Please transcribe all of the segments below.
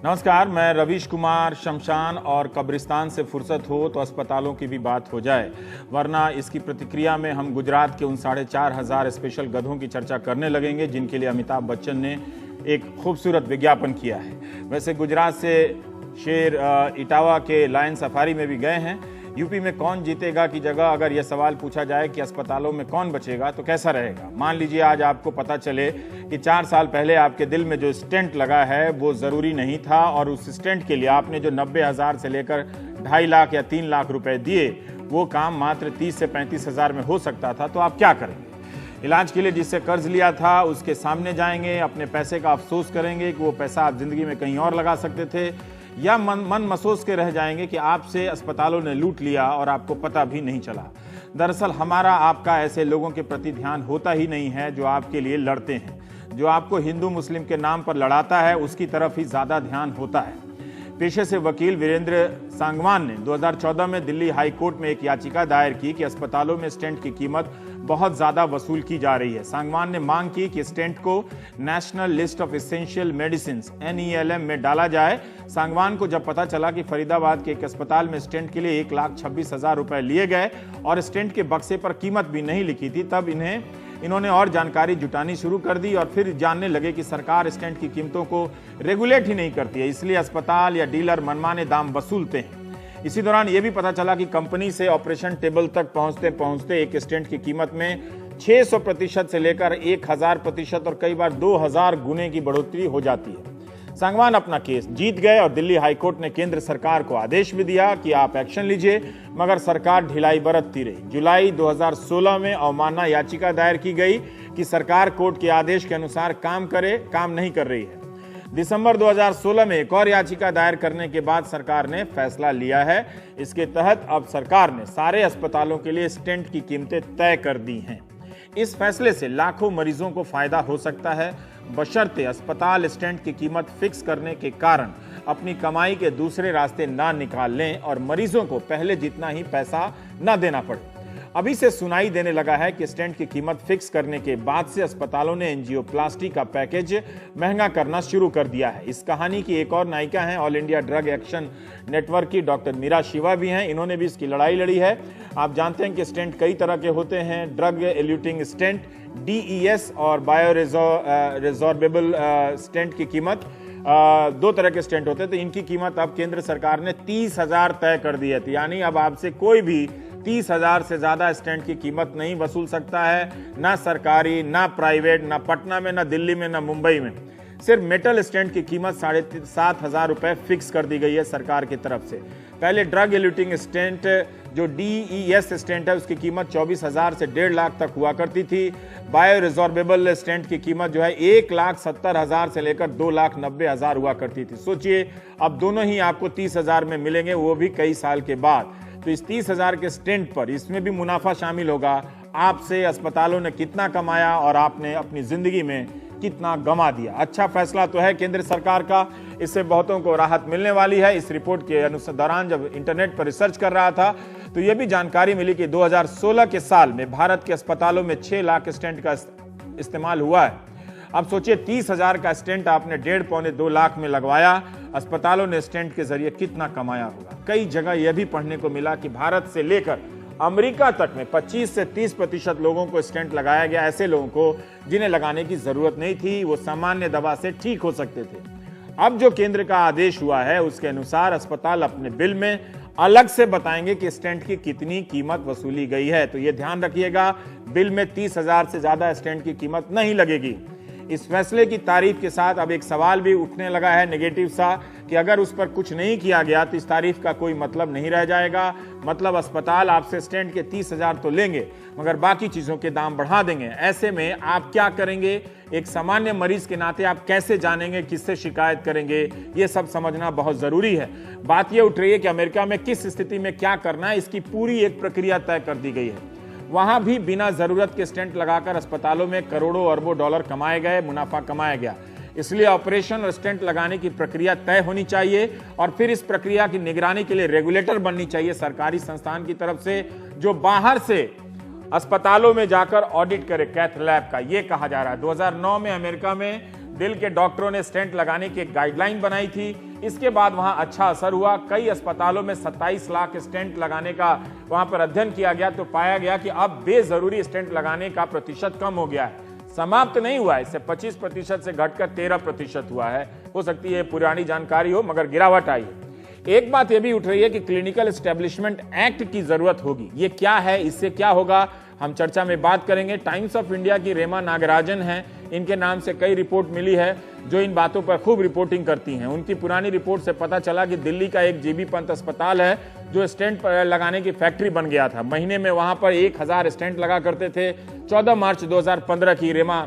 नमस्कार, मैं रवीश कुमार। शमशान और कब्रिस्तान से फुर्सत हो तो अस्पतालों की भी बात हो जाए, वरना इसकी प्रतिक्रिया में हम गुजरात के उन 4,500 स्पेशल गधों की चर्चा करने लगेंगे जिनके लिए अमिताभ बच्चन ने एक खूबसूरत विज्ञापन किया है। वैसे गुजरात से शेर इटावा के लायन सफारी में भी गए हैं। यूपी में कौन जीतेगा की जगह अगर यह सवाल पूछा जाए कि अस्पतालों में कौन बचेगा तो कैसा रहेगा। मान लीजिए आज आपको पता चले कि 4 साल पहले आपके दिल में जो स्टेंट लगा है वो ज़रूरी नहीं था और उस स्टेंट के लिए आपने जो 90,000 से लेकर 2.5 लाख या 3 लाख रुपए दिए वो काम मात्र 30 से 35,000 में हो सकता था, तो आप क्या करेंगे? इलाज के लिए जिससे कर्ज लिया था उसके सामने जाएंगे, अपने पैसे का अफसोस करेंगे कि वो पैसा आप जिंदगी में कहीं और लगा सकते थे, या मन मसोस के रह जाएंगे कि आपसे अस्पतालों ने लूट लिया और आपको पता भी नहीं चला। दरअसल हमारा आपका ऐसे लोगों के प्रति ध्यान होता ही नहीं है जो आपके लिए लड़ते हैं। जो आपको हिंदू मुस्लिम के नाम पर लड़ाता है उसकी तरफ ही ज़्यादा ध्यान होता है। पेशे से वकील वीरेंद्र सांगवान ने 2014 में दिल्ली हाई कोर्ट में एक याचिका दायर की कि अस्पतालों में स्टेंट की कीमत बहुत ज़्यादा वसूल की जा रही है। सांगवान ने मांग की कि स्टेंट को national list of essential medicine NELM में डाला जाए। सांगवान को जब पता चला कि फरीदाबाद के एक अस्पताल में स्टेंट के लिए 1,26,000 रुपए लिए गए और स्टेंट के बक्से पर कीमत भी नहीं लिखी थी, तब इन्होंने और जानकारी जुटानी शुरू कर दी और फिर जानने लगे कि सरकार स्टेंट की कीमतों को रेगुलेट ही नहीं करती है, इसलिए अस्पताल या डीलर मनमाने दाम वसूलते हैं। इसी दौरान यह भी पता चला कि कंपनी से ऑपरेशन टेबल तक पहुंचते पहुंचते एक स्टेंट की कीमत में 600% से लेकर 1,000% और कई बार 2,000 गुने की बढ़ोतरी हो जाती है। सांगवान अपना केस जीत गए और दिल्ली हाईकोर्ट ने केंद्र सरकार को आदेश भी दिया कि आप एक्शन लीजिए, मगर सरकार ढिलाई बरतती रही। जुलाई 2016 में अवमानना याचिका दायर की गई कि सरकार कोर्ट के आदेश के अनुसार काम नहीं कर रही है। दिसंबर 2016 में एक और याचिका दायर करने के बाद सरकार ने फैसला लिया है। इसके तहत अब सरकार ने सारे अस्पतालों के लिए स्टेंट की कीमतें तय कर दी हैं। इस फैसले से लाखों मरीजों को फायदा हो सकता है, बशर्ते अस्पताल स्टेंट की कीमत फिक्स करने के कारण अपनी कमाई के दूसरे रास्ते ना निकाल लें और मरीजों को पहले जितना ही पैसा ना देना पड़े। अभी से सुनाई देने लगा है कि स्टेंट की कीमत फिक्स करने के बाद से अस्पतालों ने एंजियोप्लास्टी का पैकेज महंगा करना शुरू कर दिया है। इस कहानी की एक और नायिका हैं all India drug action network की डॉक्टर मीरा शिवा भी हैं। इन्होंने भी इसकी लड़ाई लड़ी है। आप जानते हैं कि स्टेंट कई तरह के होते हैं, ड्रग एल्यूटिंग स्टेंट DES और बायो रिजॉर्बेबल स्टेंट की कीमत 2 तरह के स्टेंट होते हैं। तो इनकी कीमत अब केंद्र सरकार ने 30,000 तय कर दी है। यानी अब आपसे कोई भी 30,000 से ज्यादा स्टेंट की कीमत नहीं वसूल सकता है, ना सरकारी, ना प्राइवेट, ना पटना में, ना दिल्ली में, ना मुंबई में। सिर्फ मेटल स्टेंट की कीमत 7,500 रुपए फिक्स कर दी गई है सरकार की तरफ से। पहले ड्रग एल्यूटिंग स्टेंट जो DES स्टेंट है उसकी कीमत 24,000 से 1.5 लाख तक हुआ करती थी। बायो रिजॉर्बेबल स्टेंट की कीमत जो है 1,70,000 से लेकर 2,90,000 हुआ करती थी। सोचिए अब दोनों ही आपको 30,000 में मिलेंगे, वो भी कई साल के बाद। तो इस 30,000 के स्टेंट पर इसमें भी मुनाफा शामिल होगा। आपसे अस्पतालों ने कितना कमाया और आपने अपनी जिंदगी में कितना गंवा दिया। अच्छा फैसला तो है केंद्र सरकार का, इससे बहुतों को राहत मिलने वाली है। इस रिपोर्ट के दौरान जब इंटरनेट पर रिसर्च कर रहा था तो यह भी जानकारी मिली कि 2016 के साल में भारत के अस्पतालों में 6 लाख स्टेंट का इस्तेमाल हुआ है। अब सोचिए 30,000 का स्टेंट आपने 1.5-2 लाख में लगवाया, अस्पतालों ने स्टेंट के जरिए कितना कमाया होगा। कई जगह यह भी पढ़ने को मिला कि भारत से लेकर अमेरिका तक में 25 से 30% लोगों को स्टेंट लगाया गया, ऐसे लोगों को जिन्हें लगाने की जरूरत नहीं थी, वो सामान्य दवा से ठीक हो सकते थे। अब जो केंद्र का आदेश हुआ है उसके अनुसार अस्पताल अपने बिल में अलग से बताएंगे कि स्टेंट की कितनी कीमत वसूली गई है। तो ये ध्यान रखिएगा, बिल में 30,000 से ज्यादा स्टेंट की कीमत नहीं लगेगी। इस फैसले की तारीफ के साथ अब एक सवाल भी उठने लगा है नेगेटिव सा, कि अगर उस पर कुछ नहीं किया गया तो इस तारीफ का कोई मतलब नहीं रह जाएगा। मतलब अस्पताल आपसे स्टेंट के 30,000 तो लेंगे मगर बाकी चीजों के दाम बढ़ा देंगे। ऐसे में आप क्या करेंगे? एक सामान्य मरीज के नाते आप कैसे जानेंगे, किससे शिकायत करेंगे? ये सब समझना बहुत जरूरी है। बात यह उठ रही है कि अमेरिका में किस स्थिति में क्या करना है, इसकी पूरी एक प्रक्रिया तय कर दी गई है। वहां भी बिना जरूरत के स्टेंट लगाकर अस्पतालों में करोड़ों अरबों डॉलर कमाए गए, मुनाफा कमाया गया। इसलिए ऑपरेशन और स्टेंट लगाने की प्रक्रिया तय होनी चाहिए और फिर इस प्रक्रिया की निगरानी के लिए रेगुलेटर बननी चाहिए सरकारी संस्थान की तरफ से, जो बाहर से अस्पतालों में जाकर ऑडिट करे कैथ लैब का। यह कहा जा रहा है 2009 में अमेरिका में दिल के डॉक्टरों ने स्टेंट लगाने की एक गाइडलाइन बनाई थी। इसके बाद वहां अच्छा असर हुआ। कई अस्पतालों में 27 लाख स्टेंट लगाने का वहां पर अध्ययन किया गया तो पाया गया कि अब बेजरूरी स्टेंट लगाने का प्रतिशत कम हो गया है, समाप्त नहीं हुआ है। इससे 25% से घटकर 13% हुआ है। हो सकती है पुरानी जानकारी हो, मगर गिरावट आई है। एक बात यह भी उठ रही है कि क्लिनिकल एस्टेब्लिशमेंट एक्ट की जरूरत होगी। ये क्या है, इससे क्या होगा, हम चर्चा में बात करेंगे। टाइम्स ऑफ इंडिया की रेमा नागराजन हैं, इनके नाम से कई रिपोर्ट मिली है जो इन बातों पर खूब रिपोर्टिंग करती हैं। उनकी पुरानी रिपोर्ट से पता चला कि दिल्ली का एक जीबी पंत अस्पताल है जो स्टेंट लगाने की फैक्ट्री बन गया था। महीने में वहां पर 1000 स्टेंट लगा करते थे। 14 मार्च 2015 की रेमा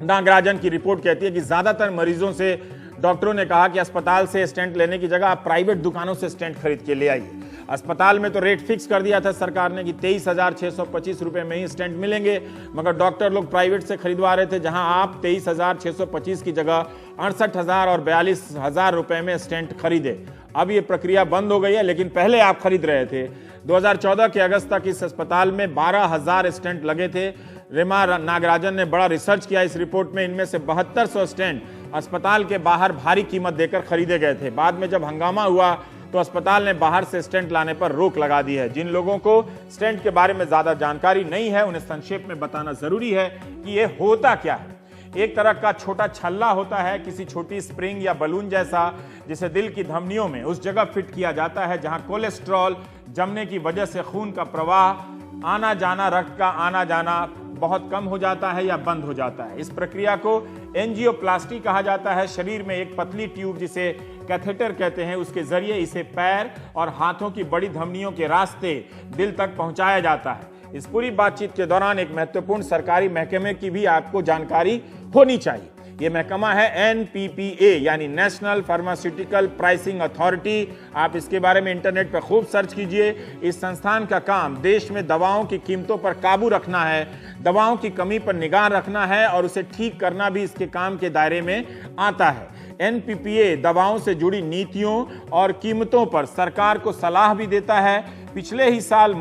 नागराजन की रिपोर्ट कहती है कि ज्यादातर मरीजों से डॉक्टरों ने कहा कि अस्पताल से स्टेंट लेने की जगह आप प्राइवेट दुकानों से स्टेंट खरीद के ले आइए। अस्पताल में तो रेट फिक्स कर दिया था सरकार ने कि 23,625 रुपए में ही स्टेंट मिलेंगे, मगर डॉक्टर लोग प्राइवेट से खरीदवा रहे थे, जहां आप 23,625 की जगह 68,000 और 42,000 रुपए में स्टेंट खरीदे। अब ये प्रक्रिया बंद हो गई है, लेकिन पहले आप खरीद रहे थे। 2014 के अगस्त तक इस अस्पताल में 12,000 स्टेंट लगे थे। रेमा नागराजन ने बड़ा रिसर्च किया इस रिपोर्ट में। इनमें से 7200 स्टेंट अस्पताल के बाहर भारी कीमत देकर खरीदे गए थे। बाद में जब हंगामा हुआ तो अस्पताल ने बाहर से स्टेंट लाने पर रोक लगा दी है। जिन लोगों को स्टेंट के बारे में ज्यादा जानकारी नहीं है, उन्हें संक्षेप में बताना जरूरी है कि यह होता क्या है। एक तरह का छोटा छल्ला होता है, किसी छोटी स्प्रिंग या बलून जैसा, जिसे दिल की धमनियों में उस जगह फिट किया जाता है जहां कोलेस्ट्रॉल जमने की वजह से खून का प्रवाह, आना जाना, रक्त का आना जाना बहुत कम हो जाता है या बंद हो जाता है। इस प्रक्रिया को एंजियोप्लास्टी कहा जाता है। शरीर में एक पतली ट्यूब, जिसे कैथेटर कहते हैं, उसके जरिए इसे पैर और हाथों की बड़ी धमनियों के रास्ते दिल तक पहुंचाया जाता है। इस पूरी बातचीत के दौरान एक महत्वपूर्ण सरकारी महकमे की भी आपको जानकारी होनी चाहिए। यह महकमा है NPPA, यानी नेशनल फार्मास्यूटिकल प्राइसिंग अथॉरिटी। आप इसके बारे में इंटरनेट पर खूब सर्च कीजिए। इस संस्थान का काम देश में दवाओं की कीमतों पर काबू रखना है, दवाओं की कमी पर निगाह रखना है और उसे ठीक करना भी इसके काम के दायरे में आता है। NPPA दवाओं से जुड़ी नीतियों और कीमतों पर सरकार को सलाह भी देता है। पिछले ही साल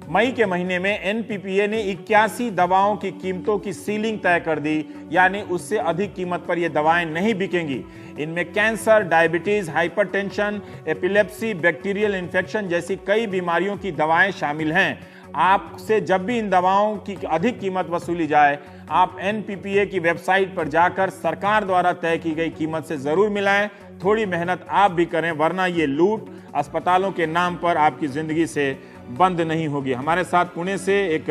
मई के महीने में NPPA ने 81 दवाओं की कीमतों की सीलिंग तय कर दी, यानी उससे अधिक कीमत पर ये दवाएं नहीं बिकेंगी। इनमें cancer, diabetes, hypertension, epilepsy, bacterial infection जैसी कई बीमारियों की दवाएं शामिल हैं। आपसे जब भी इन दवाओं की अधिक कीमत वसूली जाए, आप NPPA की वेबसाइट पर जाकर सरकार द्वारा तय की गई कीमत से जरूर मिलाएं। थोड़ी मेहनत आप भी करें, वरना ये लूट अस्पतालों के नाम पर आपकी जिंदगी से बंद नहीं होगी। हमारे साथ पुणे से एक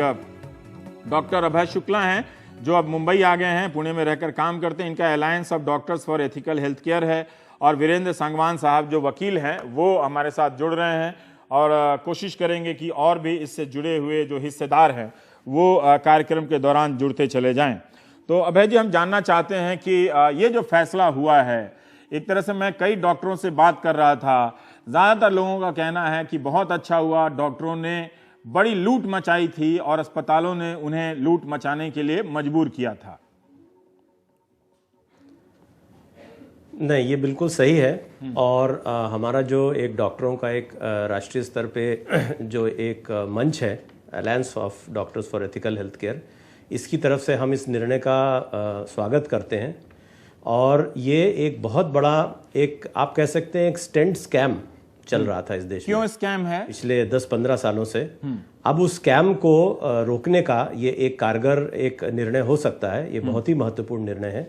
डॉक्टर अभय शुक्ला हैं, जो अब मुंबई आ गए हैं, पुणे में रहकर काम करते हैं। इनका alliance of doctors for ethical health care है। और वीरेंद्र सांगवान साहब जो वकील हैं, वो हमारे साथ जुड़ रहे हैं और कोशिश करेंगे कि और भी इससे जुड़े हुए जो हिस्सेदार हैं वो कार्यक्रम के दौरान जुड़ते चले जाएं। तो अभय जी, हम जानना चाहते हैं कि ये जो फैसला हुआ है, एक तरह से मैं कई डॉक्टरों से बात कर रहा था, ज़्यादातर लोगों का कहना है कि बहुत अच्छा हुआ, डॉक्टरों ने बड़ी लूट मचाई थी और अस्पतालों ने उन्हें लूट मचाने के लिए मजबूर किया था। नहीं, ये बिल्कुल सही है। और हमारा जो एक डॉक्टरों का एक राष्ट्रीय स्तर पे जो एक मंच है, alliance of doctors for ethical health care, इसकी तरफ से हम इस निर्णय का स्वागत करते हैं। और ये एक बहुत बड़ा, एक आप कह सकते हैं एक स्टेंट स्कैम चल रहा था इस देश में। क्यों स्कैम है? पिछले 10-15 सालों से। अब उस स्कैम को रोकने का ये एक कारगर एक निर्णय हो सकता है। ये बहुत ही महत्वपूर्ण निर्णय है,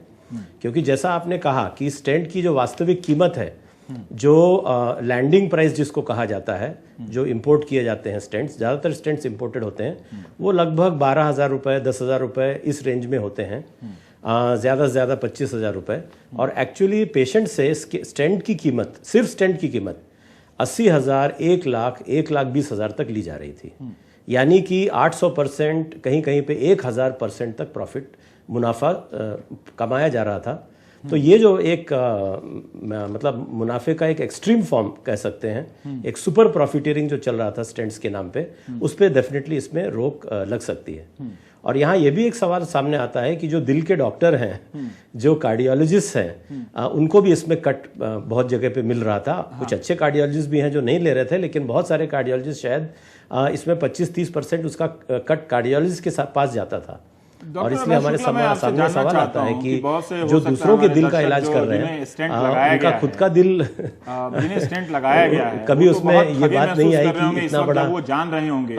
क्योंकि जैसा आपने कहा कि स्टेंट की जो वास्तविक कीमत है, जो लैंडिंग प्राइस जिसको कहा जाता है, जो इंपोर्ट किए जाते हैं स्टेंट्स, ज़्यादातर स्टेंट्स इंपोर्टेड होते हैं, वो लगभग 12,000 रुपये, 10,000 रुपये इस रेंज में होते हैं। ज़्यादा से ज़्यादा 25,000 रुपये। और एक्चुअली पेशेंट से स्टेंट की कीमत, सिर्फ स्टेंट की कीमत 80,000, 1 लाख, 1,20,000 तक ली जा रही थी। यानी कि 800%, कहीं कहीं पे 1,000% तक प्रॉफिट, मुनाफा कमाया जा रहा था। तो ये जो एक मतलब मुनाफे का एक एक्सट्रीम फॉर्म कह सकते हैं, एक सुपर प्रॉफिटियरिंग जो चल रहा था स्टेंट्स के नाम पे, उस पर डेफिनेटली इसमें रोक लग सकती है। और यहाँ ये भी एक सवाल सामने आता है कि जो दिल के डॉक्टर हैं, जो कार्डियोलॉजिस्ट हैं, उनको भी इसमें कट बहुत जगह पे मिल रहा था। कुछ अच्छे कार्डियोलॉजिस्ट भी हैं जो नहीं ले रहे थे, लेकिन बहुत सारे कार्डियोलॉजिस्ट शायद इसमें 25-30% उसका कट कार्डियोलॉजिस्ट के पास जाता था। और इसलिए हमारे सामने सवाल आता है कि जो दूसरों के दिल का इलाज कर रहे हैं उनका खुद का दिल जिन्हें स्टेंट लगाया गया है कभी उसमें ये बात नहीं आई कि इतना बड़ा, वो जान रहे होंगे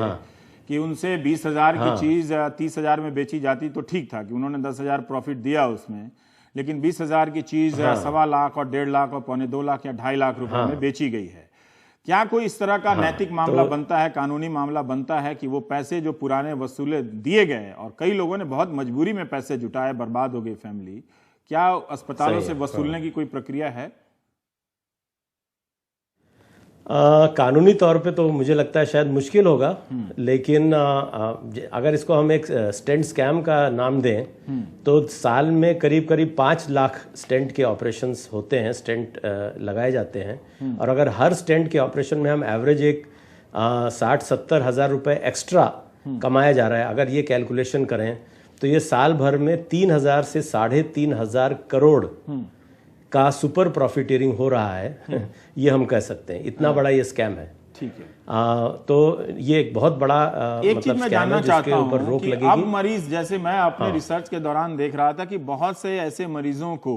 कि उनसे 20,000 की चीज 30,000 में बेची जाती तो ठीक था कि उन्होंने 10,000 प्रॉफिट दिया उसमें, लेकिन 20,000 की चीज 1.25 लाख और 1.5 लाख और 1.25 लाख या 2.5 लाख रुपए में बेची गई है। क्या कोई इस तरह का नैतिक मामला बनता है, कानूनी मामला बनता है कि वो पैसे जो पुराने वसूले दिए गए और कई लोगों ने बहुत मजबूरी में पैसे जुटाए, बर्बाद हो गई फैमिली, क्या अस्पतालों से वसूलने की कोई प्रक्रिया है? कानूनी तौर पे तो मुझे लगता है शायद मुश्किल होगा, लेकिन अगर इसको हम एक स्टेंट स्कैम का नाम दें तो साल में करीब करीब 5 लाख स्टेंट के ऑपरेशंस होते हैं, स्टेंट लगाए जाते हैं। और अगर हर स्टेंट के ऑपरेशन में हम एवरेज एक 60-70 हज़ार रुपए एक्स्ट्रा कमाया जा रहा है, अगर ये कैलकुलेशन करें तो ये साल भर में 3,000 से 3,500 करोड़ का सुपर प्रॉफिटियरिंग हो रहा है ये हम कह सकते हैं, इतना बड़ा ये स्कैम है। ठीक है। तो ये एक बहुत बड़ा एक चीज मैं जानना चाहता हूं ऊपर रोक कि लगेगी। अब मरीज, जैसे मैं अपने रिसर्च के दौरान देख रहा था कि बहुत से ऐसे मरीजों को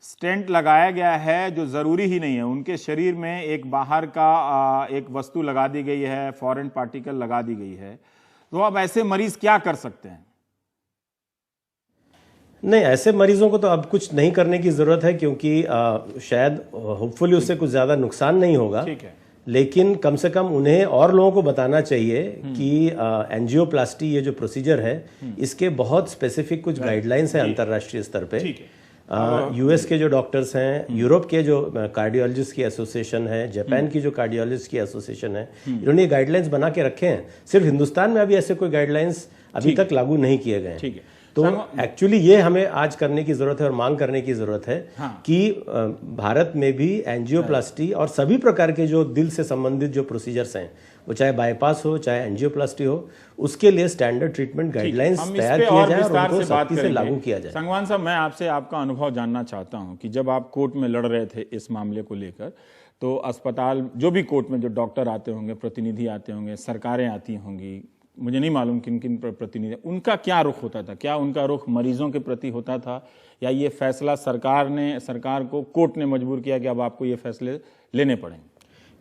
स्टेंट लगाया गया है जो जरूरी ही नहीं है, उनके शरीर में एक बाहर का एक वस्तु लगा दी गई है, फॉरेन पार्टिकल लगा दी गई है, तो अब ऐसे मरीज क्या कर सकते हैं? नहीं, ऐसे मरीजों को तो अब कुछ नहीं करने की जरूरत है, क्योंकि शायद होपफुली उससे कुछ ज्यादा नुकसान नहीं होगा। ठीक है। लेकिन कम से कम उन्हें और लोगों को बताना चाहिए कि एंजियोप्लास्टी ये जो प्रोसीजर है इसके बहुत स्पेसिफिक कुछ गाइडलाइंस हैं अंतर्राष्ट्रीय स्तर पे। यूएस के जो डॉक्टर्स हैं, यूरोप के जो कार्डियोलॉजिस्ट की एसोसिएशन है, जापान की जो कार्डियोलॉजिस्ट की एसोसिएशन है, इन्होंने ये गाइडलाइंस बना के रखे हैं। सिर्फ हिंदुस्तान में अभी ऐसे कोई गाइडलाइंस अभी तक लागू नहीं किए गए। ठीक है। तो एक्चुअली ये हमें आज करने की जरूरत है और मांग करने की जरूरत है कि भारत में भी एंजियोप्लास्टी और सभी प्रकार के जो दिल से संबंधित जो प्रोसीजर्स हैं, वो चाहे बाईपास हो चाहे एंजियोप्लास्टी हो, उसके लिए स्टैंडर्ड ट्रीटमेंट गाइडलाइंस तैयार किया जाए और उनको सख्ती से लागू किया जाए। संगवान साहब, मैं आपसे आपका अनुभव जानना चाहता हूं कि जब आप कोर्ट में लड़ रहे थे इस मामले को लेकर, तो अस्पताल, जो भी कोर्ट में जो डॉक्टर आते होंगे, प्रतिनिधि आते होंगे, सरकारें आती होंगी, मुझे नहीं मालूम किन किन प्रतिनिधि, उनका क्या रुख होता था? क्या उनका रुख मरीजों के प्रति होता था, या ये फैसला सरकार को कोर्ट ने मजबूर किया कि अब आपको ये फैसले लेने पड़ेंगे?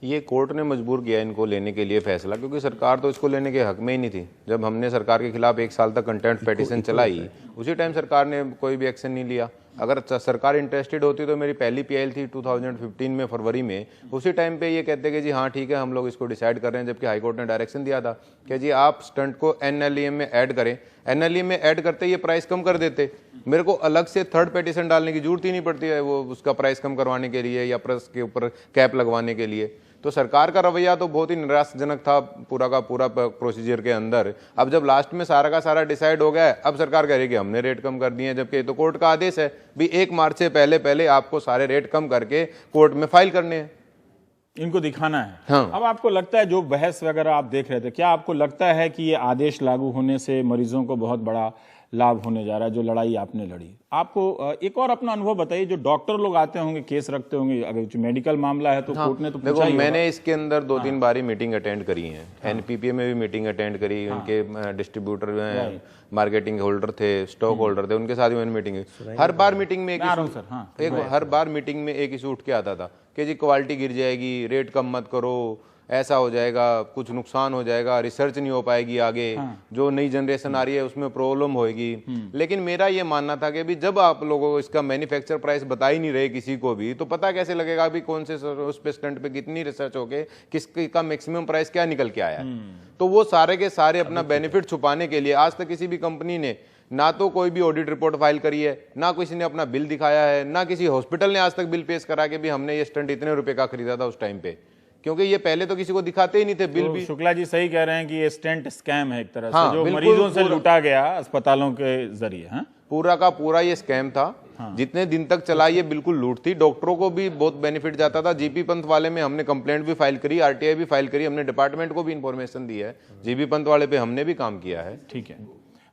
ये कोर्ट ने मजबूर किया इनको लेने के लिए फैसला, क्योंकि सरकार तो इसको लेने के हक में ही नहीं थी। जब हमने सरकार के खिलाफ 1 साल तक कंटेम्प्ट पिटीशन चलाई, उसी टाइम सरकार ने कोई भी एक्शन नहीं लिया। अगर सरकार इंटरेस्टेड होती तो मेरी पहली पीआईएल थी 2015 में, फरवरी में, उसी टाइम पे ये कहते कि जी हाँ ठीक है हम लोग इसको डिसाइड कर रहे हैं, जबकि हाईकोर्ट ने डायरेक्शन दिया था कि जी आप स्टंट को एनएलईएम में ऐड करें। एनएलईएम में ऐड करते ये प्राइस कम कर देते, मेरे को अलग से थर्ड पिटीशन डालने की जरूरत ही नहीं पड़ती है वो उसका प्राइस कम करवाने के लिए या प्रेस के ऊपर कैप लगवाने के लिए। तो सरकार का रवैया तो बहुत ही निराशाजनक था पूरा का पूरा प्रोसीजर के अंदर। अब जब लास्ट में सारा का सारा डिसाइड हो गया है, अब सरकार कह रही है कि हमने रेट कम कर दिए हैं, जबकि तो कोर्ट का आदेश है भी 1 मार्च से पहले आपको सारे रेट कम करके कोर्ट में फाइल करने हैं, इनको दिखाना है। हाँ। अब आपको लगता है, जो बहस वगैरह आप देख रहे थे, क्या आपको लगता है कि ये आदेश लागू होने से मरीजों को बहुत बड़ा लाभ होने जा रहा है? जो लड़ाई आपने लड़ी, आपको एक और अपना अनुभव बताइए। जो डॉक्टर लोग आते होंगे, केस रखते होंगे, अगर जो मेडिकल मामला है तो कोर्ट ने तो पूछा ही होगा। मैंने इसके अंदर 2-3 बारी मीटिंग अटेंड करी है। एनपीपीए में भी मीटिंग अटेंड करी, उनके डिस्ट्रीब्यूटर मार्केटिंग होल्डर थे, स्टॉक होल्डर थे, उनके साथ भी मैंने मीटिंग। हर बार मीटिंग में हर बार मीटिंग में एक इशू उठ के आता था कि जी क्वालिटी गिर जाएगी, रेट कम मत करो, ऐसा हो जाएगा, कुछ नुकसान हो जाएगा, रिसर्च नहीं हो पाएगी आगे, जो नई जनरेशन आ रही है उसमें प्रॉब्लम होगी। लेकिन मेरा ये मानना था कि भी जब आप लोगों को इसका मैन्युफैक्चर प्राइस बता ही नहीं रहे किसी को भी, तो पता कैसे लगेगा भी कौन से उस पे स्टंट पे कितनी रिसर्च होके किसका मैक्सिमम प्राइस क्या निकल के आया है। तो वो सारे के सारे अपना बेनिफिट छुपाने के लिए आज तक किसी भी कंपनी ने ना तो कोई भी ऑडिट रिपोर्ट फाइल करी है, ना किसी ने अपना बिल दिखाया है, ना किसी हॉस्पिटल ने आज तक बिल पेश करा के भी हमने ये स्टंट इतने रुपए का खरीदा था उस टाइम पे, क्योंकि ये पहले तो किसी को दिखाते ही नहीं थे बिल भी। शुक्ला जी सही कह रहे हैं कि ये स्टेंट स्कैम है एक तरह से, जो मरीजों से लूटा गया अस्पतालों के जरिए। पूरा का पूरा ये स्कैम था। जितने दिन तक चला ये बिल्कुल लूट थी। डॉक्टरों को भी बहुत बेनिफिट जाता था। जीपी पंत वाले में हमने कंप्लेंट भी फाइल करी, आरटीआई भी फाइल करी, हमने डिपार्टमेंट को भी इंफॉर्मेशन दी है। जीपी पंत वाले पे हमने भी काम किया है। ठीक है,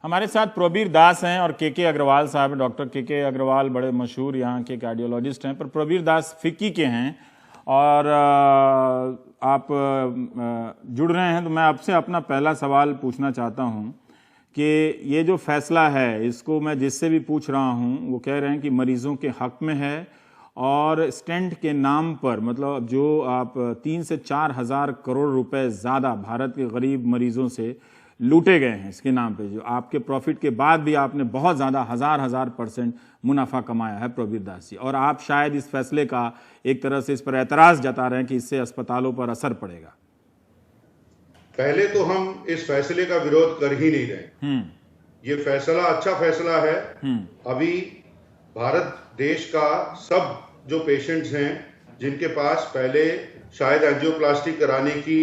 हमारे साथ प्रबीर दास हैं और के अग्रवाल साहब हैं। डॉक्टर के अग्रवाल बड़े मशहूर यहाँ के कार्डियोलॉजिस्ट हैं, पर प्रबीर दास फिक्की के हैं और आप जुड़ रहे हैं। तो मैं आपसे अपना पहला सवाल पूछना चाहता हूँ कि ये जो फैसला है, इसको मैं जिससे भी पूछ रहा हूँ वो कह रहे हैं कि मरीजों के हक में है और स्टेंट के नाम पर मतलब जो आप 3 से 4 हज़ार करोड़ रुपए ज़्यादा भारत के गरीब मरीजों से लूटे गए हैं इसके नाम पे, जो आपके प्रॉफिट के बाद भी आपने बहुत ज़्यादा हज़ार % मुनाफा कमाया है प्रवीर दास जी, और आप शायद इस फैसले का एक तरह से इस पर एतराज़ जता रहे हैं कि इससे अस्पतालों पर असर पड़ेगा। पहले तो हम इस फैसले का विरोध कर ही नहीं रहे। ये फैसला अच्छा फैसला है। अभी भारत देश का सब जो पेशेंट्स हैं जिनके पास पहले शायद एंजियोप्लास्टी कराने की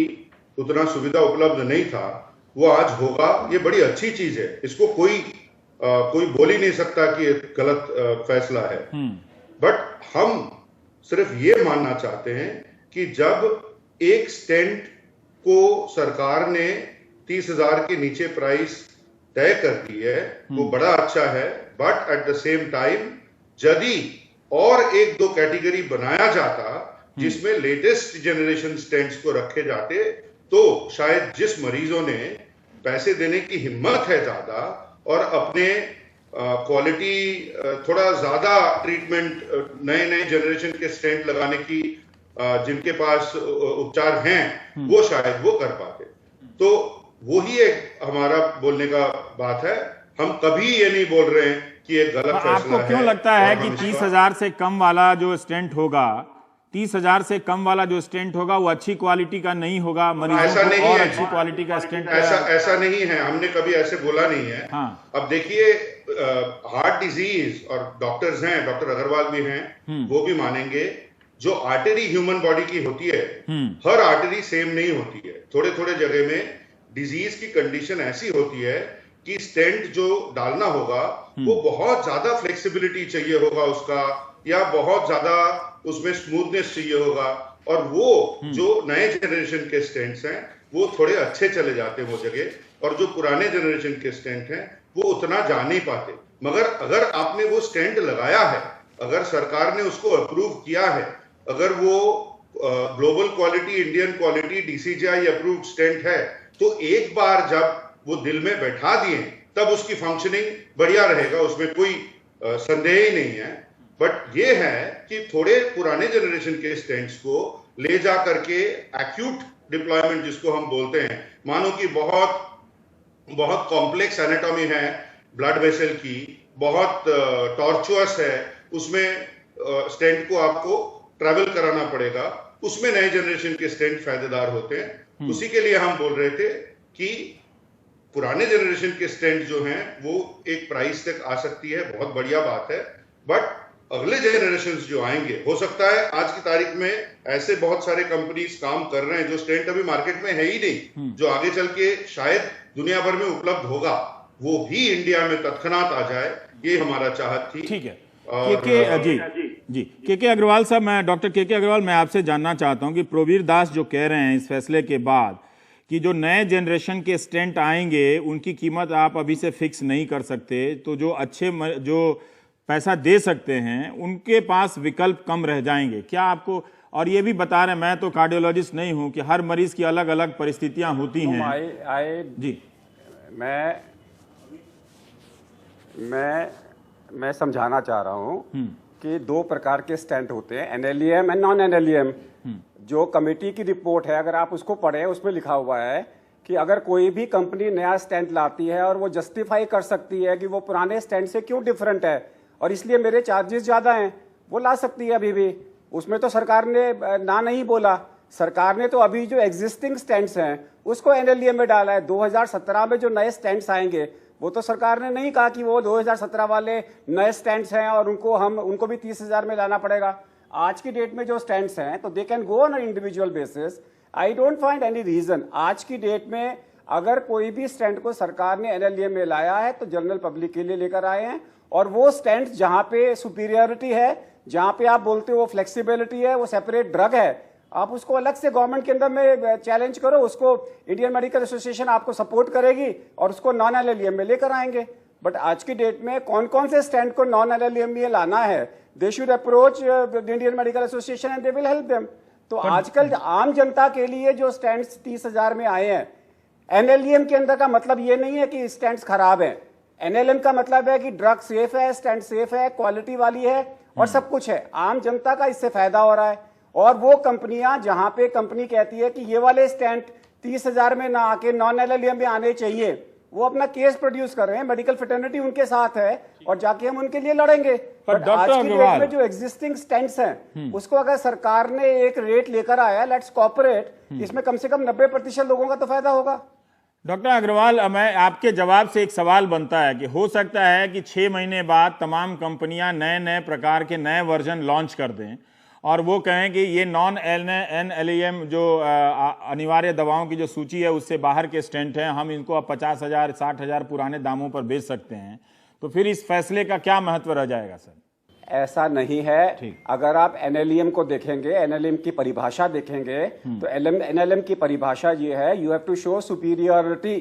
उतना सुविधा उपलब्ध नहीं था, वो आज होगा। ये बड़ी अच्छी चीज है, इसको कोई बोल ही नहीं सकता कि ये गलत फैसला है। बट हम सिर्फ ये मानना चाहते हैं कि जब एक स्टेंट को सरकार ने 30,000 के नीचे प्राइस तय कर दी है, वो बड़ा अच्छा है। But at the same time यदि और 1-2 कैटेगरी बनाया जाता जिसमें लेटेस्ट जनरेशन स्टेंट्स को रखे जाते, तो शायद जिस मरीजों ने पैसे देने की हिम्मत है ज्यादा और अपने क्वालिटी थोड़ा ज्यादा ट्रीटमेंट नए जनरेशन के स्टेंट लगाने की जिनके पास उपचार हैं, वो शायद वो कर पाते। तो वही एक हमारा बोलने का बात है। हम कभी ये नहीं बोल रहे हैं कि ये गलत फैसला है। आपको क्यों लगता है कि 30,000 से कम वाला जो स्टेंट होगा, 30,000 से कम वाला जो स्टेंट होगा वो अच्छी क्वालिटी का नहीं होगा? मरीजों को और अच्छी क्वालिटी का स्टेंट ऐसा नहीं है, हमने कभी ऐसे बोला नहीं है। अब देखिए, हार्ट डिजीज और डॉक्टर्स हैं, डॉक्टर अग्रवाल भी हैं, वो भी मानेंगे, जो आर्टरी ह्यूमन बॉडी की होती है, हर आर्टरी सेम नहीं होती है। थोड़े थोड़े जगह में डिजीज की कंडीशन ऐसी होती है कि स्टेंट जो डालना होगा वो बहुत ज्यादा फ्लेक्सिबिलिटी चाहिए होगा उसका, या बहुत ज्यादा उसमें स्मूथनेस चाहिए होगा, और वो जो नए जनरेशन के स्टेंट्स हैं वो थोड़े अच्छे चले जाते हैं वो जगह, और जो पुराने जनरेशन के स्टेंट हैं वो उतना जा नहीं पाते। मगर अगर आपने वो स्टेंट लगाया है, अगर सरकार ने उसको अप्रूव किया है, अगर वो global quality, Indian quality, DCGI approved stent है, तो एक बार जब वो दिल में बैठा दिए तब उसकी फंक्शनिंग बढ़िया रहेगा, उसमें कोई संदेह ही नहीं है। बट ये है कि थोड़े पुराने जनरेशन के स्टेंट्स को ले जा करके एक्यूट डिप्लॉयमेंट जिसको हम बोलते हैं, मानो कि बहुत कॉम्प्लेक्स एनाटॉमी है ब्लड वेसल की, बहुत टॉर्चुअस है, उसमें स्टेंट को आपको ट्रैवल कराना पड़ेगा, उसमें नए जनरेशन के स्टेंट फायदेदार होते हैं। उसी के लिए हम बोल रहे थे कि पुराने जनरेशन के स्टेंट जो हैं वो एक प्राइस तक आ सकती है, बहुत बढ़िया बात है। बट अगले जनरेशन जो आएंगे, हो सकता है आज की तारीख में ऐसे बहुत सारे कंपनीज काम कर रहे हैं जो स्टेंट अभी मार्केट में है ही नहीं, जो आगे चल के शायद दुनिया भर में उपलब्ध होगा, वो भी इंडिया में तत्क्षणात आ जाए, ये हमारा चाहत थी। ठीक है। के अग्रवाल साहब, मैं डॉक्टर के अग्रवाल, मैं आपसे जानना चाहता हूं कि प्रवीर दास जो कह रहे हैं इस फैसले के बाद कि जो नए जनरेशन के स्टेंट आएंगे उनकी कीमत आप अभी से फिक्स नहीं कर सकते, तो जो अच्छे जो पैसा दे सकते हैं उनके पास विकल्प कम रह जाएंगे। क्या आपको, और ये भी बता रहे हैं, मैं तो कार्डियोलॉजिस्ट नहीं हूं, कि हर मरीज की अलग अलग परिस्थितियां होती हैं। जी, मैं समझाना चाह रहा हूं कि 2 प्रकार के स्टेंट होते हैं, NLEM एंड नॉन NLEM। जो कमेटी की रिपोर्ट है, अगर आप उसको पढ़ें, उसमें लिखा हुआ है कि अगर कोई भी कंपनी नया स्टेंट लाती है और वो जस्टिफाई कर सकती है कि वो पुराने स्टेंट से क्यों डिफरेंट है और इसलिए मेरे चार्जेस ज़्यादा हैं, वो ला सकती है अभी भी। उसमें तो सरकार ने ना नहीं बोला। सरकार ने तो अभी जो एग्जिस्टिंग स्टेंट्स हैं उसको NLEM में डाला है। 2017 में जो नए स्टेंट्स आएंगे वो तो सरकार ने नहीं कहा कि वो 2017 वाले नए स्टेंट्स हैं और उनको भी 30,000 में लाना पड़ेगा। आज की डेट में जो स्टेंट्स हैं तो they can go on individual basis. I don't find any reason. आज की डेट में अगर कोई भी स्टेंट को सरकार ने NLEM में लाया है तो जनरल पब्लिक के लिए लेकर आए हैं, और वो स्टेंट जहां पे सुपीरियरिटी है, जहां पे आप बोलते हो फ्लेक्सिबिलिटी है, वो सेपरेट ड्रग है, आप उसको अलग से गवर्नमेंट के अंदर में चैलेंज करो, उसको इंडियन मेडिकल एसोसिएशन आपको सपोर्ट करेगी और उसको नॉन NLEM में लेकर आएंगे। बट आज की डेट में कौन कौन से स्टेंट को नॉन NLEM में लाना है, they should approach the Indian medical association and they will help them. तो आजकल आम जनता के लिए जो स्टेंट्स 30,000 में आए हैं, एनएलईएम के अंदर का मतलब ये नहीं है कि स्टेंट्स खराब है। एनएलएम का मतलब है कि ड्रग सेफ है, स्टेंट सेफ है, क्वालिटी वाली है और सब कुछ है। आम जनता का इससे फायदा हो रहा है। और वो कंपनियां जहां पे कंपनी कहती है कि ये वाले स्टेंट 30,000 में ना आके नॉन एनएलईएम में आने चाहिए, वो अपना केस प्रोड्यूस कर रहे हैं। मेडिकल फ्रेटर्निटी उनके साथ है और जाके हम उनके लिए लड़ेंगे। पर आज की डेट में जो एग्जिस्टिंग स्टेंट्स हैं उसको अगर सरकार ने एक रेट लेकर आया, लेट्स कॉपरेट, इसमें कम से कम 90% लोगों का तो फायदा होगा। डॉक्टर अग्रवाल, मैं आपके जवाब से एक सवाल बनता है कि हो सकता है कि 6 महीने बाद तमाम कंपनियां नए नए प्रकार के नए वर्जन लॉन्च कर दें और वो कहें कि ये नॉन एनएलईएम जो अनिवार्य दवाओं की जो सूची है उससे बाहर के स्टेंट हैं, हम इनको अब 50,000 60,000 पुराने दामों पर बेच सकते हैं। तो फिर इस फैसले का क्या महत्व रह जाएगा सर? ऐसा नहीं है। अगर आप एनएलईएम को देखेंगे, एनएलईएम की परिभाषा देखेंगे तो एनएलएम की परिभाषा ये है, you have to show superiority.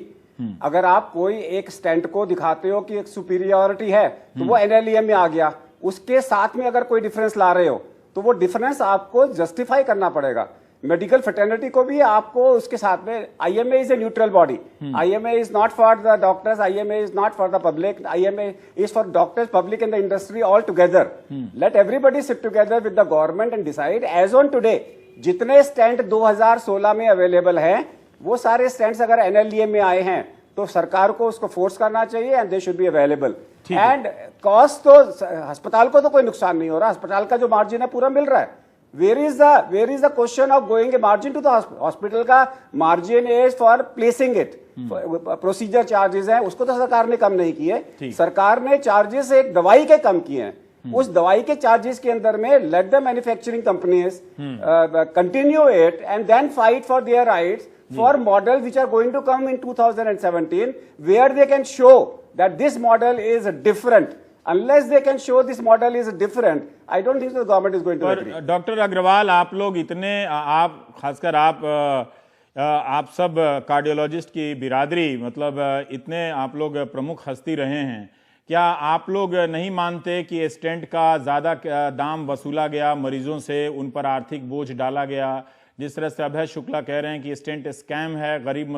अगर आप कोई एक स्टेंट को दिखाते हो कि एक सुपीरियरिटी है तो वो एनएलईएम में आ गया। उसके साथ में अगर कोई डिफरेंस ला रहे हो तो वो डिफरेंस आपको जस्टिफाई करना पड़ेगा। मेडिकल फ्रेटर्निटी को भी आपको उसके साथ में, IMA is a neutral body, IMA is not for the doctors, IMA is not for the public, IMA is for doctors, public and the industry all together. Let everybody sit together with the government and decide as on today जितने stent 2016 में available हैं वो सारे stents अगर NLEM में आए हैं तो सरकार को उसको फोर्स करना चाहिए and they should be available. And cost तो अस्पताल को तो कोई नुकसान नहीं हो रहा, अस्पताल का जो मार्जिन है पूरा मिल रहा है। Where is the question of going a margin to the hospital? का margin is for placing it, procedure charges हैं उसको तो सरकार ने कम नहीं किए। सरकार ने चार्जेस एक दवाई के कम किए हैं। उस दवाई के चार्जेस के अंदर में let the manufacturing companies continue it and then fight for their rights for models which are going to come in 2017 where they can show that this model is different. Unless they can show this model is different, I don't think the government is going to agree. Doctor Agarwal, आप लोग इतने, आप खासकर आप सब cardiologist की बिरादरी, मतलब इतने आप लोग प्रमुख हस्ती रहे हैं, क्या आप लोग नहीं मानते कि स्टेंट का ज़्यादा दाम वसूला गया मरीजों से, उन पर आर्थिक बोझ डाला गया? जिस तरह से अभय शुक्ला कह रहे हैं कि स्टेंट स्कैम है, गरीब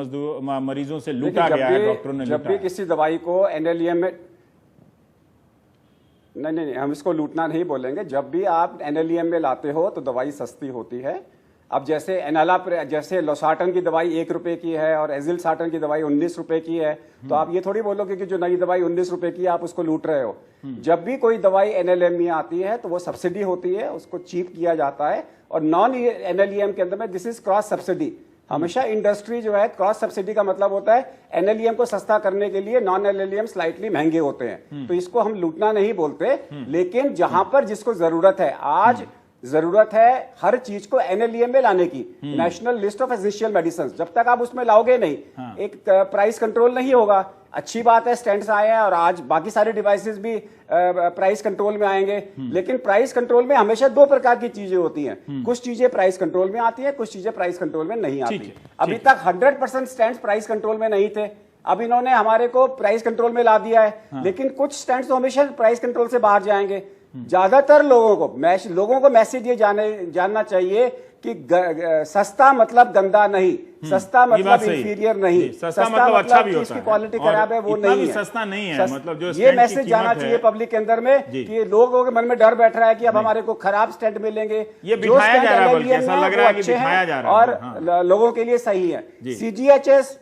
मरीजों से लूटा गया है, डॉक्टरों ने लूटा। जब भी किसी दवाई को एनएलईएम में, नहीं, हम इसको लूटना नहीं बोलेंगे। जब भी आप एनएलईएम में लाते हो तो दवाई सस्ती होती है। अब जैसे जैसे लोसार्टन की दवाई 1 रुपए की है और एजिलसार्टन की दवाई 19 रुपए की है, तो आप ये थोड़ी बोलोगे कि जो नई दवाई 19 रुपए की है आप उसको लूट रहे हो। जब भी कोई दवाई एनएलईएम में आती है तो वो सब्सिडी होती है, उसको चीप किया जाता है। और नॉन एनएलईएम के अंदर में दिस इज क्रॉस सब्सिडी। हमेशा इंडस्ट्री जो है, क्रॉस सब्सिडी का मतलब होता है एनएलईएम को सस्ता करने के लिए नॉन एनएलईएम स्लाइटली महंगे होते हैं। तो इसको हम लूटना नहीं बोलते, लेकिन जहां पर जिसको जरूरत है, आज जरूरत है हर चीज को एनएलईएम में लाने की। National list of essential medicine, जब तक आप उसमें लाओगे नहीं, एक प्राइस कंट्रोल नहीं होगा। अच्छी बात है स्टेंट्स आए हैं और आज बाकी सारे डिवाइसेस भी प्राइस कंट्रोल में आएंगे, लेकिन प्राइस कंट्रोल में हमेशा 2 प्रकार की चीजें होती हैं। कुछ चीजें प्राइस कंट्रोल में आती हैं, कुछ चीजें प्राइस कंट्रोल में नहीं आती। अभी तक 100% स्टेंट्स प्राइस कंट्रोल में नहीं थे, अब इन्होंने हमारे को प्राइस कंट्रोल में ला दिया है। लेकिन कुछ स्टेंट्स तो हमेशा प्राइस कंट्रोल से बाहर जाएंगे। ज्यादातर लोगों को मैसेज ये जानना चाहिए कि सस्ता मतलब गंदा नहीं, सस्ता मतलब इंफीरियर नहीं, सस्ता मतलब अच्छा भी होता है, इसकी क्वालिटी खराब है वो नहीं है, सस्ता नहीं है। मतलब जो ये मैसेज जाना चाहिए पब्लिक के अंदर में कि लोगों के मन में डर बैठ रहा है कि अब हमारे को खराब स्टेंट मिलेंगे। ये बिठाया जा रहा है, बल्कि ऐसा लग रहा है कि बिठाया जा रहा है और लोगों के लिए सही है। सीजीएचएस,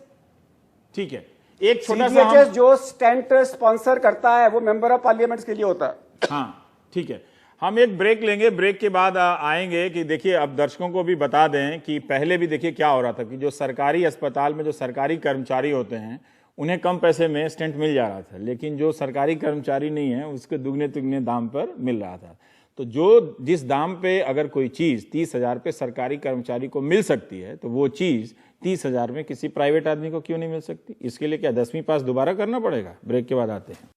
ठीक है, एक छोटा सा जो स्टेंट स्पॉन्सर करता है वो मेंबर ऑफ पार्लियामेंट के लिए होता है। हाँ, ठीक है, हम एक ब्रेक लेंगे, ब्रेक के बाद आएंगे कि देखिए, अब दर्शकों को भी बता दें कि पहले भी देखिए क्या हो रहा था कि जो सरकारी अस्पताल में जो सरकारी कर्मचारी होते हैं उन्हें कम पैसे में स्टेंट मिल जा रहा था, लेकिन जो सरकारी कर्मचारी नहीं है उसके दुगने तिगने दाम पर मिल रहा था। तो जो जिस दाम पे अगर कोई चीज़ 30,000 पे सरकारी कर्मचारी को मिल सकती है, तो वो चीज़ 30,000 में किसी प्राइवेट आदमी को क्यों नहीं मिल सकती? इसके लिए क्या 10वीं पास दोबारा करना पड़ेगा? ब्रेक के बाद आते हैं।